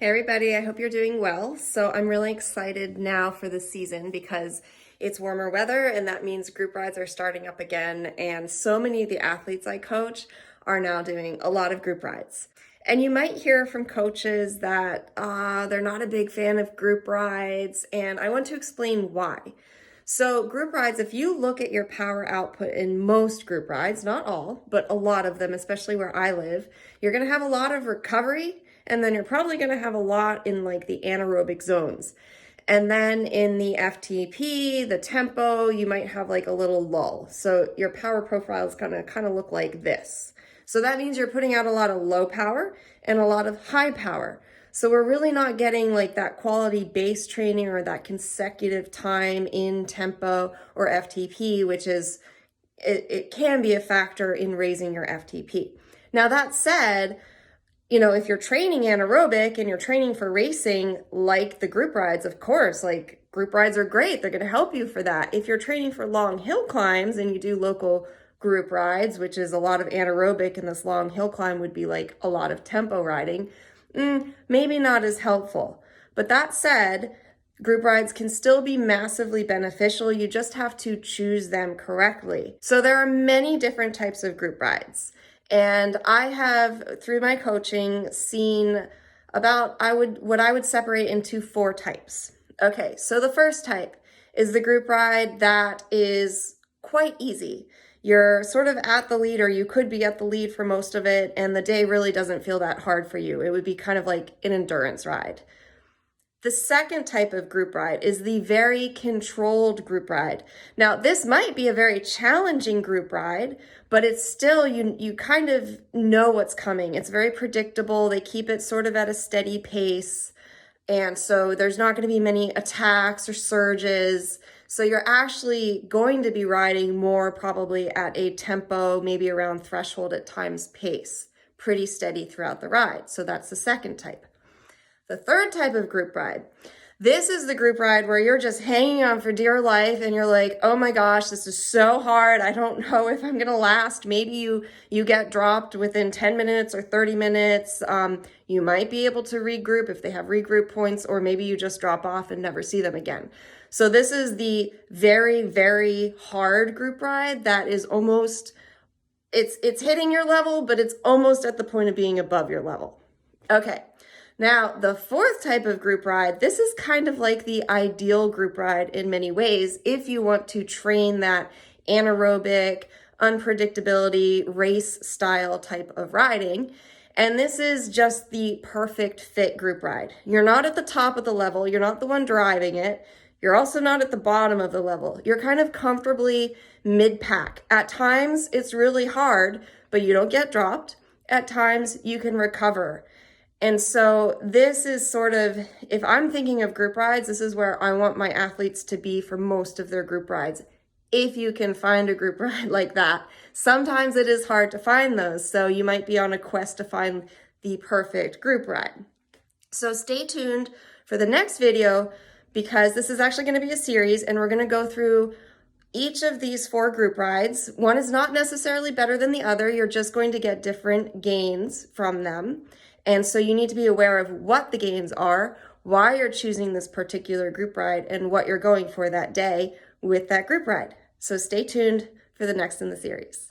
Hey everybody, I hope you're doing well. So I'm really excited now for the season because it's warmer weather and that means group rides are starting up again. And so many of the athletes I coach are now doing a lot of group rides. And you might hear from coaches that they're not a big fan of group rides, and I want to explain why. So group rides, if you look at your power output in most group rides, not all, but a lot of them, especially where I live, you're going to have a lot of recovery, and then you're probably going to have a lot in like the anaerobic zones. And then in the FTP, the tempo, you might have like a little lull. So your power profile is going to kind of look like this. So that means you're putting out a lot of low power and a lot of high power. So we're really not getting like that quality base training or that consecutive time in tempo or FTP, which is, it can be a factor in raising your FTP. Now that said, if you're training anaerobic and you're training for racing, like the group rides, of course, like group rides are great. They're going to help you for that. If you're training for long hill climbs and you do local group rides, which is a lot of anaerobic, and this long hill climb would be like a lot of tempo riding, maybe not as helpful. But that said, group rides can still be massively beneficial. You just have to choose them correctly. So there are many different types of group rides. And I have, through my coaching, seen about what I would separate into 4 types. Okay, so the first type is the group ride that is quite easy. You're sort of at the lead, or you could be at the lead for most of it, and the day really doesn't feel that hard for you. It would be kind of like an endurance ride. The second type of group ride is the very controlled group ride. Now, this might be a very challenging group ride, but it's still, you kind of know what's coming. It's very predictable. They keep it sort of at a steady pace. And so there's not going to be many attacks or surges. So you're actually going to be riding more probably at a tempo, maybe around threshold at times pace, pretty steady throughout the ride. So that's the second type. The third type of group ride, this is the group ride where you're just hanging on for dear life and you're like, oh my gosh, this is so hard. I don't know if I'm gonna last. Maybe you get dropped within 10 minutes or 30 minutes. You might be able to regroup if they have regroup points, or maybe you just drop off and never see them again. So this is the very, very hard group ride that is almost, it's hitting your level, but it's almost at the point of being above your level. Okay. Now, the fourth type of group ride, this is kind of like the ideal group ride in many ways if you want to train that anaerobic, unpredictability, race style type of riding. And this is just the perfect fit group ride. You're not at the top of the level. You're not the one driving it. You're also not at the bottom of the level. You're kind of comfortably mid-pack. At times, it's really hard, but you don't get dropped. At times, you can recover. And so this is sort of, if I'm thinking of group rides, this is where I want my athletes to be for most of their group rides. If you can find a group ride like that. Sometimes it is hard to find those, so you might be on a quest to find the perfect group ride. So stay tuned for the next video, because this is actually going to be a series and we're going to go through each of these 4 group rides. One is not necessarily better than the other. You're just going to get different gains from them. And so you need to be aware of what the gains are, why you're choosing this particular group ride, and what you're going for that day with that group ride. So stay tuned for the next in the series.